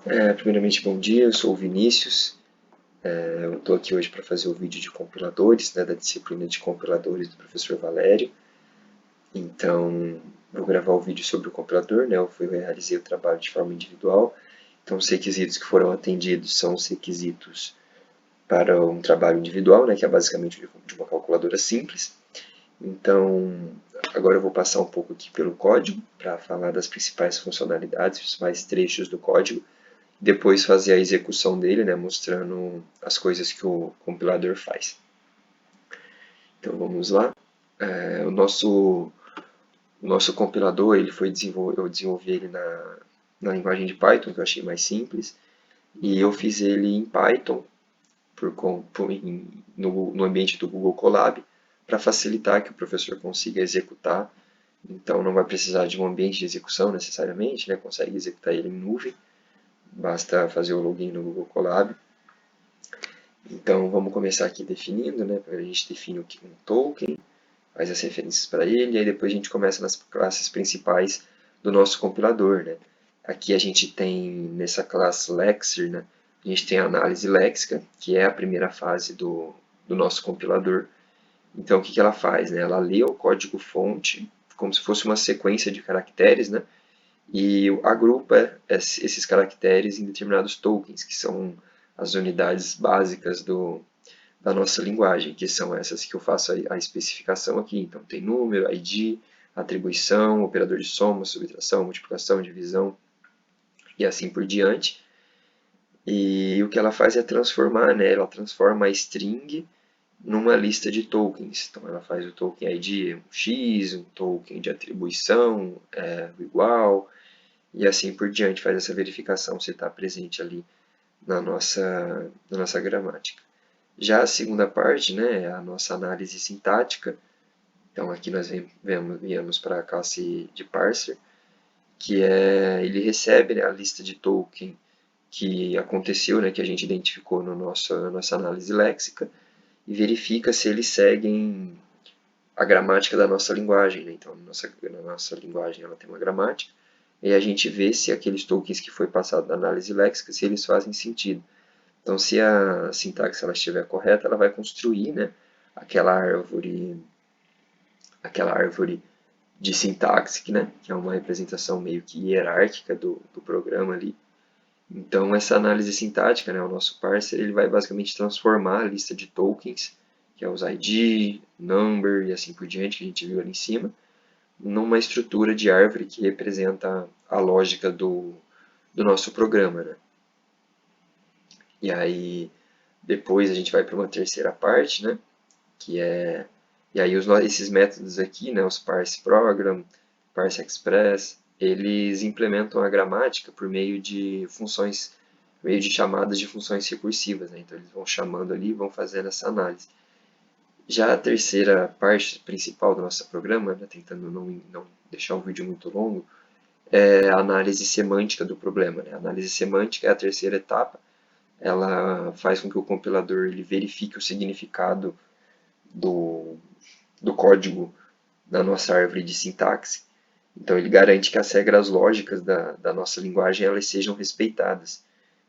Primeiramente, bom dia, eu sou o Vinícius. Eu estou aqui hoje para fazer o vídeo de compiladores, né, da disciplina de compiladores do professor Valério. Então, vou gravar o vídeo sobre o compilador, né, eu realizei o trabalho de forma individual. Então, os requisitos que foram atendidos são os requisitos para um trabalho individual, né, que é basicamente de uma calculadora simples. Então, agora eu vou passar um pouco aqui pelo código para falar das principais funcionalidades, os principais trechos do código, depois fazer a execução dele, né, mostrando as coisas que o compilador faz. Então vamos lá. O nosso compilador eu desenvolvi ele na linguagem de Python, que eu achei mais simples, e eu fiz ele em Python no ambiente do Google Colab para facilitar que o professor consiga executar. Então não vai precisar de um ambiente de execução necessariamente, né? Consegue executar ele em nuvem, basta fazer o login no Google Colab. Então vamos começar aqui definindo, né? A gente define um token, faz as referências para ele, e aí depois a gente começa nas classes principais do nosso compilador, né? Aqui a gente tem, nessa classe Lexer, né? A gente tem a análise léxica, que é a primeira fase do nosso compilador. Então o que ela faz, né? Ela lê o código-fonte, como se fosse uma sequência de caracteres, né? E agrupa esses caracteres em determinados tokens, que são as unidades básicas da nossa linguagem, que são essas que eu faço a especificação aqui. Então, tem número, ID, atribuição, operador de soma, subtração, multiplicação, divisão e assim por diante. E o que ela faz é transformar, né? Ela transforma a string numa lista de tokens. Então, ela faz o token ID um X, um token de atribuição igual, e assim por diante, faz essa verificação se está presente ali na nossa gramática. Já a segunda parte, né, é a nossa análise sintática. Então aqui nós viemos para a classe de parser, que ele recebe, né, a lista de token que aconteceu, né, que a gente identificou na nossa análise léxica, e verifica se eles seguem a gramática da nossa linguagem. Né? Então, na nossa linguagem ela tem uma gramática, e a gente vê se aqueles tokens que foi passado na análise léxica, se eles fazem sentido. Então, se a sintaxe ela estiver correta, ela vai construir, né, aquela árvore de sintaxe, né, que é uma representação meio que hierárquica do programa ali. Então, essa análise sintática, né, o nosso parser, ele vai basicamente transformar a lista de tokens, que é os ID, number e assim por diante, que a gente viu ali em cima, numa estrutura de árvore que representa a lógica do nosso programa. Né? E aí, depois a gente vai para uma terceira parte, né? Que é... E aí esses métodos aqui, né? Os parse program, parse express, eles implementam a gramática por meio de funções, meio de chamadas de funções recursivas, né? Então eles vão chamando ali e vão fazendo essa análise. Já a terceira parte principal do nosso programa, né? Tentando não deixar o vídeo muito longo, é a análise semântica do problema. Né? A análise semântica é a terceira etapa. Ela faz com que o compilador ele verifique o significado do código na nossa árvore de sintaxe. Então ele garante que as regras lógicas da nossa linguagem elas sejam respeitadas.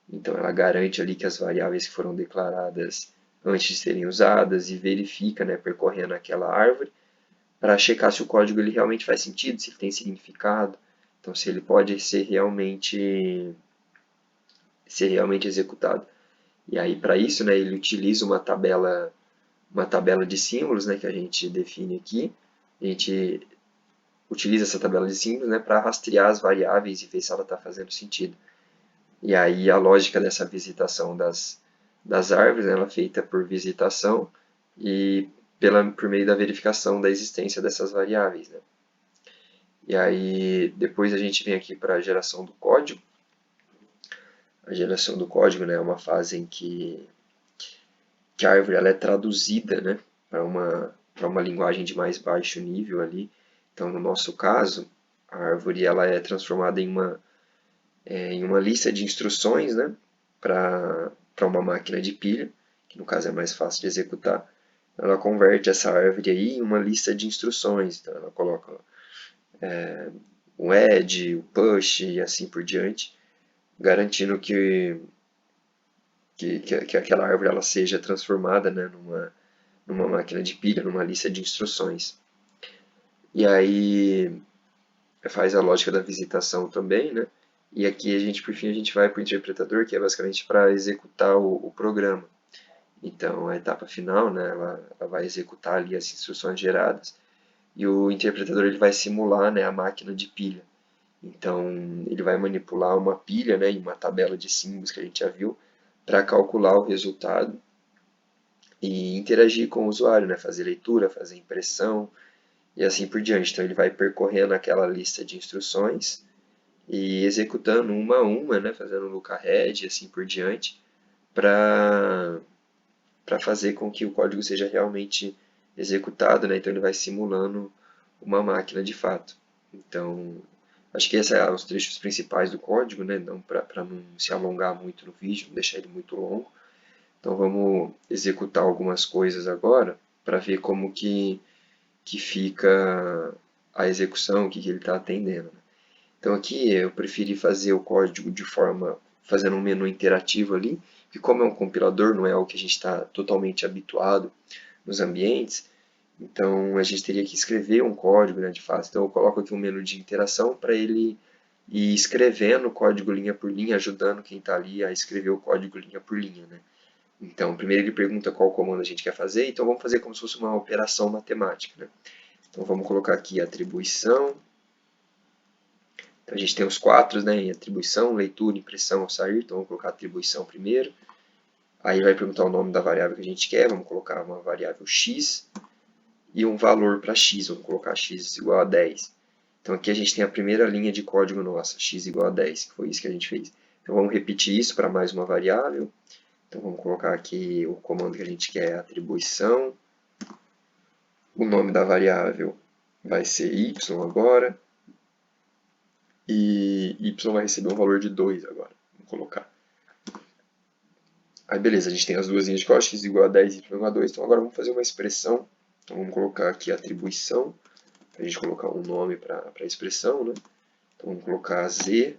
Então ela garante ali que as variáveis que foram declaradas antes de serem usadas e verifica, né, percorrendo aquela árvore, para checar se o código ele realmente faz sentido, se ele tem significado, então se ele pode ser realmente executado. E aí para isso, né, ele utiliza uma tabela de símbolos, né, que a gente define aqui. A gente utiliza essa tabela de símbolos, né, para rastrear as variáveis e ver se ela está fazendo sentido. E aí a lógica dessa visitação das árvores, né, ela é feita por visitação e por meio da verificação da existência dessas variáveis. Né. E aí depois a gente vem aqui para a geração do código. A geração do código, né, é uma fase em que a árvore ela é traduzida, né, para uma linguagem de mais baixo nível ali. Então, no nosso caso, a árvore ela é transformada em uma lista de instruções, né, para uma máquina de pilha, que no caso é mais fácil de executar. Ela converte essa árvore aí em uma lista de instruções. Então, ela coloca o add, o push e assim por diante, garantindo que aquela árvore ela seja transformada, né, numa máquina de pilha, numa lista de instruções. E aí faz a lógica da visitação também, né? E aqui por fim, a gente vai para o interpretador, que é basicamente para executar o programa. Então, a etapa final, né, ela vai executar ali as instruções geradas e o interpretador ele vai simular, né, a máquina de pilha. Então, ele vai manipular uma pilha, né, em uma tabela de símbolos que a gente já viu, para calcular o resultado e interagir com o usuário, né, fazer leitura, fazer impressão e assim por diante. Então, ele vai percorrendo aquela lista de instruções e executando uma a uma, né, fazendo look ahead e assim por diante, para fazer com que o código seja realmente executado, né? Então ele vai simulando uma máquina de fato. Então, acho que esses são os trechos principais do código, né? Não para não se alongar muito no vídeo, não deixar ele muito longo. Então vamos executar algumas coisas agora para ver como que fica a execução, o que ele está atendendo. Então aqui eu preferi fazer o código de forma, fazendo um menu interativo ali, que como é um compilador, não é algo que a gente está totalmente habituado nos ambientes, então a gente teria que escrever um código, né, de fato. Então eu coloco aqui um menu de interação para ele ir escrevendo o código linha por linha, ajudando quem está ali a escrever o código linha por linha, né. Então primeiro ele pergunta qual comando a gente quer fazer, então vamos fazer como se fosse uma operação matemática, né. Então vamos colocar aqui atribuição. Então a gente tem os quatro, né, em atribuição, leitura, impressão ao sair. Então vamos colocar atribuição primeiro. Aí vai perguntar o nome da variável que a gente quer. Vamos colocar uma variável x e um valor para x. Vamos colocar x igual a 10. Então aqui a gente tem a primeira linha de código nossa, x igual a 10, que foi isso que a gente fez. Então vamos repetir isso para mais uma variável. Então vamos colocar aqui o comando que a gente quer, atribuição. O nome da variável vai ser y agora. E y vai receber um valor de 2 agora. Vamos colocar. Aí beleza, a gente tem as duas linhas de código, x igual a 10 e y igual a 2. Então agora vamos fazer uma expressão. Então vamos colocar aqui atribuição, para a gente colocar um nome para a expressão, né? Então vamos colocar z,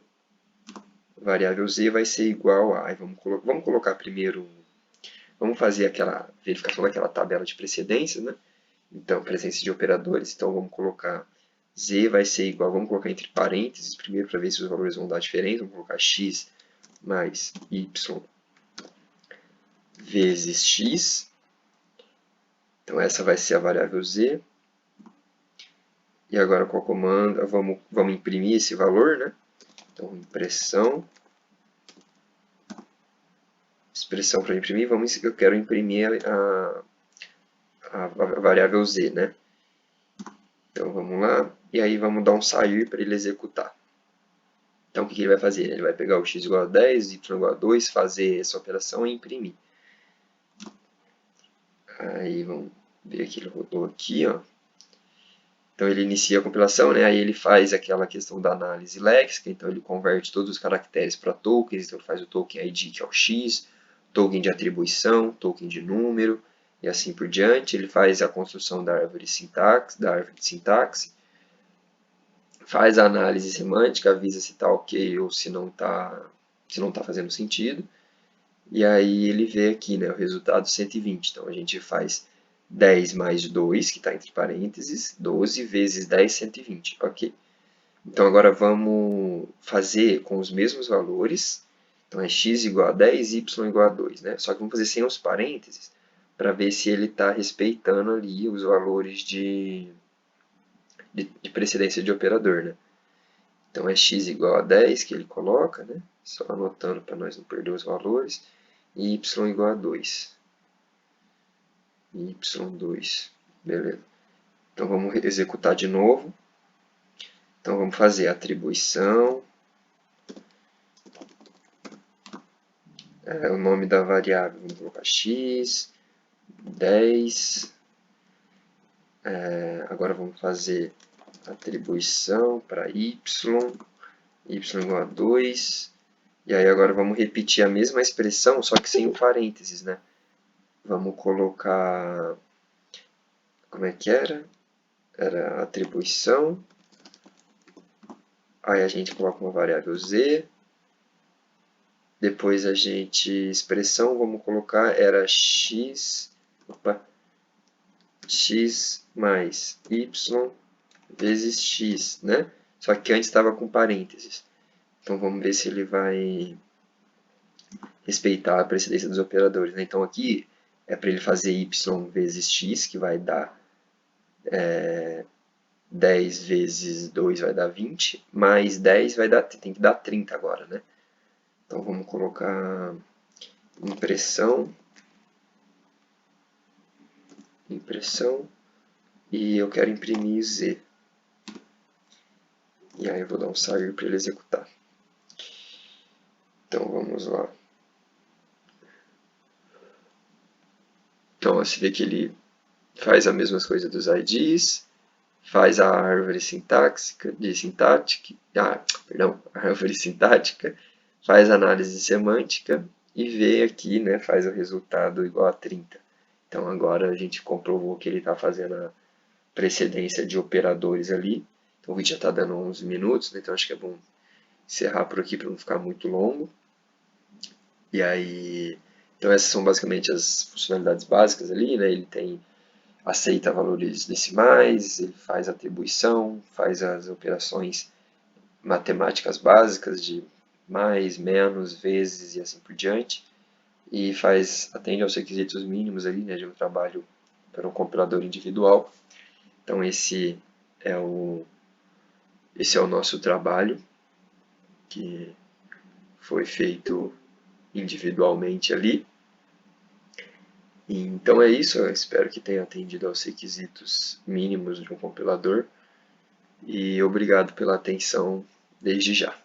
variável z vai ser igual a... Aí vamos colocar primeiro, vamos fazer aquela verificação daquela tabela de precedências, né? Então, presença de operadores, então vamos colocar z vai ser igual, vamos colocar entre parênteses primeiro para ver se os valores vão dar diferença, vamos colocar x mais y vezes x. Então essa vai ser a variável z. E agora com a comanda, vamos imprimir esse valor, né? Então expressão para imprimir, eu quero imprimir a variável z, né? Então vamos lá, e aí vamos dar um sair para ele executar. Então o que ele vai fazer? Ele vai pegar o x igual a 10, y igual a 2, fazer essa operação e imprimir. Aí vamos ver que ele rodou aqui, ó. Então ele inicia a compilação, né? Aí ele faz aquela questão da análise léxica, então ele converte todos os caracteres para tokens, então ele faz o token ID, que é o X, token de atribuição, token de número, e assim por diante. Ele faz a construção da árvore de sintaxe, faz a análise semântica, avisa se está ok ou se não está fazendo sentido. E aí ele vê aqui, né, o resultado 120. Então a gente faz 10 mais 2, que está entre parênteses, 12 vezes 10, 120. Ok. Então agora vamos fazer com os mesmos valores. Então é x igual a 10, y igual a 2. Né? Só que vamos fazer sem os parênteses, para ver se ele está respeitando ali os valores de precedência de operador. Né? Então é x igual a 10 que ele coloca, né? Só anotando para nós não perder os valores. E y igual a 2. Y2. Beleza. Então vamos executar de novo. Então vamos fazer a atribuição. O nome da variável, vamos colocar x, 10. Agora vamos fazer atribuição para y igual a 2. E aí agora vamos repetir a mesma expressão, só que sem o parênteses, né? Vamos colocar... Como é que era? Era atribuição. Aí a gente coloca uma variável z. Depois a gente, expressão, vamos colocar, era x mais y vezes x, né? Só que antes estava com parênteses. Então vamos ver se ele vai respeitar a precedência dos operadores, né? Então aqui é para ele fazer y vezes x, que vai dar 10 vezes 2 vai dar 20, mais 10 vai dar, tem que dar 30 agora, né? Então vamos colocar impressão, e eu quero imprimir z. E aí eu vou dar um sair para ele executar. Então vamos lá. Então você vê que ele faz as mesmas coisas dos IDs, faz a árvore sintática, a árvore sintática, faz análise semântica e vê aqui, né, faz o resultado igual a 30. Então agora a gente comprovou que ele está fazendo a precedência de operadores ali. Então o vídeo já está dando 11 minutos, né, então acho que é bom encerrar por aqui para não ficar muito longo. E aí, então essas são basicamente as funcionalidades básicas ali, né? Ele aceita valores decimais, ele faz atribuição, faz as operações matemáticas básicas de mais, menos, vezes e assim por diante, e atende aos requisitos mínimos ali, né, de um trabalho para um compilador individual. Então esse é o nosso trabalho, que foi feito individualmente ali. Então é isso, eu espero que tenha atendido aos requisitos mínimos de um compilador, e obrigado pela atenção desde já.